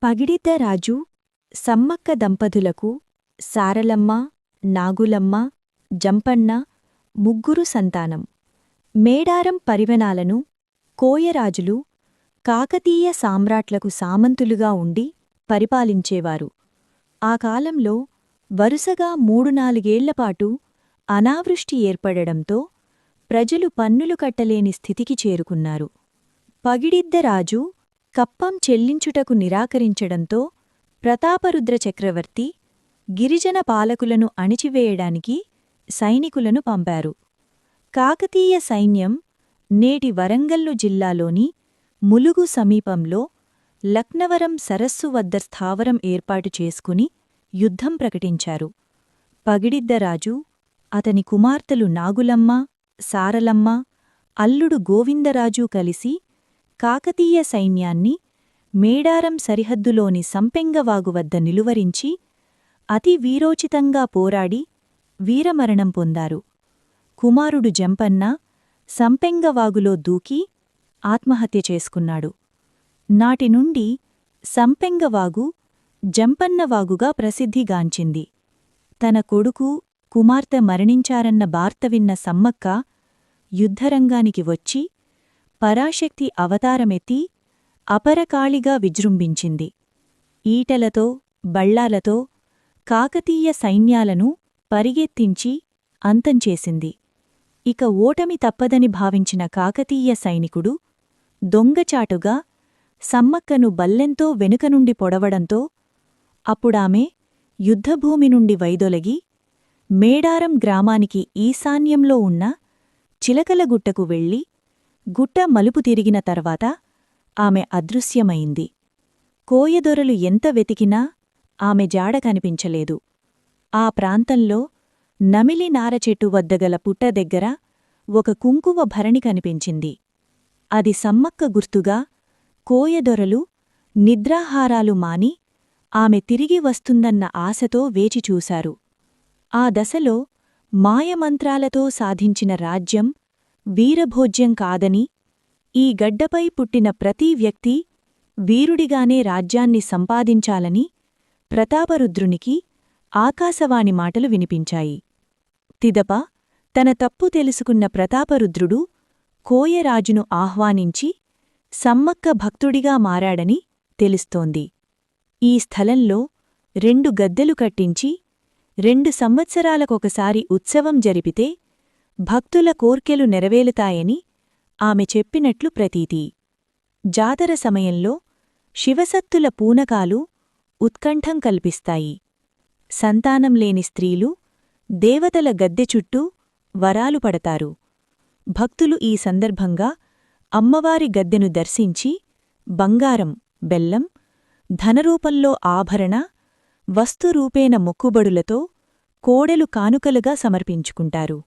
పగిడిద్ద రాజు సమ్మక్క దంపతులకు సారలమ్మ, నాగులమ్మ, జంపన్న ముగ్గురు సంతానం. మేడారం పరివనాలను కోయరాజులు కాకతీయ సామ్రాట్లకు సామంతులుగా ఉండి పరిపాలించేవారు. ఆ కాలంలో వరుసగా 3-4 ఏళ్లపాటు అనావృష్టి ఏర్పడడంతో ప్రజలు పన్నులు కట్టలేని స్థితికి చేరుకున్నారు. పగిడిద్దరాజు కప్పం చెల్లించుటకు నిరాకరించడంతో ప్రతాపరుద్ర చక్రవర్తి గిరిజన పాలకులను అణిచివేయడానికి సైనికులను పంపారు. కాకతీయ సైన్యం నేటి వరంగల్లు జిల్లాలోని ములుగు సమీపంలో లక్నవరం సరస్సు వద్ద స్థావరం ఏర్పాటు చేసుకుని యుద్ధం ప్రకటించారు. పగిడిద్దరాజు, అతని కుమార్తెలు నాగులమ్మ, సారలమ్మ, అల్లుడు గోవిందరాజు కలిసి కాకతీయ సైన్యాన్ని మేడారం సరిహద్దులోని సంపెంగవాగు వద్ద నిలువరించి అతి వీరోచితంగా పోరాడి వీరమరణం పొందారు. కుమారుడు జంపన్న సంపెంగవాగులో దూకి ఆత్మహత్య చేసుకున్నాడు. నాటినుండి సంపెంగవాగు జంపన్నవాగుగా ప్రసిద్ధిగాంచింది. తన కొడుకు, కుమార్తె మరణించారన్న వార్త విన్న సమ్మక్క యుద్ధరంగానికి వచ్చి పరాశక్తి అవతారమెత్తి అపరకాళిగా విజృంభించింది. ఈటెలతో, బళ్ళాలతో కాకతీయ సైన్యాలను పరిగెత్తించి అంతంచేసింది. ఇక ఓటమి తప్పదని భావించిన కాకతీయ సైనికుడు దొంగచాటుగా సమ్మక్కను బల్లెంతో వెనుకనుండి పొడవడంతో అప్పుడామె యుద్ధభూమి నుండి వైదొలగి మేడారం గ్రామానికి ఈశాన్యంలో ఉన్న చిలకలగుట్టకు వెళ్లి గుట్ట మలుపు తిరిగిన తర్వాత ఆమె అదృశ్యమైంది. కోయదొరలు ఎంత వెతికినా ఆమె జాడ కనిపించలేదు. ఆ ప్రాంతంలో నమిలి నారచెట్టు వద్దగల పుట్ట దగ్గర ఒక కుంకువ భరణి కనిపించింది. అది సమ్మక్క గుర్తుగా కోయదొరలు నిద్రాహారాలు మాని ఆమె తిరిగి వస్తుందన్న ఆశతో వేచిచూశారు. ఆ దశలో మాయమంత్రాలతో సాధించిన రాజ్యం వీరభోజ్యం కాదని, ఈ గడ్డపై పుట్టిన ప్రతి వ్యక్తి వీరుడిగానే రాజ్యాన్ని సంపాదించాలని ప్రతాపరుద్రునికి ఆకాశవాణి మాటలు వినిపించాయి. తిదప తన తప్పు తెలుసుకున్న ప్రతాపరుద్రుడు కోయరాజును ఆహ్వానించి సమ్మక్క భక్తుడిగా మారాడని తెలుస్తోంది. ఈ స్థలంలో 2 గద్దెలు కట్టించి 2 సంవత్సరాలకొకసారి ఉత్సవం జరిపితే భక్తుల కోర్కెలు నెరవేలుతాయని ఆమె చెప్పినట్లు ప్రతీతి. జాతర సమయంలో శివసత్తుల పూనకాలు ఉత్కంఠం కల్పిస్తాయి. సంతానం లేని స్త్రీలు దేవతల గద్దె చుట్టూ వరాలు పడతారు. భక్తులు ఈ సందర్భంగా అమ్మవారి గద్దెను దర్శించి బంగారం, బెల్లం, ధనరూపంలో ఆభరణ, వస్తురూపేణ మొక్కుబడులతో కోడెలు కానుకలుగా సమర్పించుకుంటారు.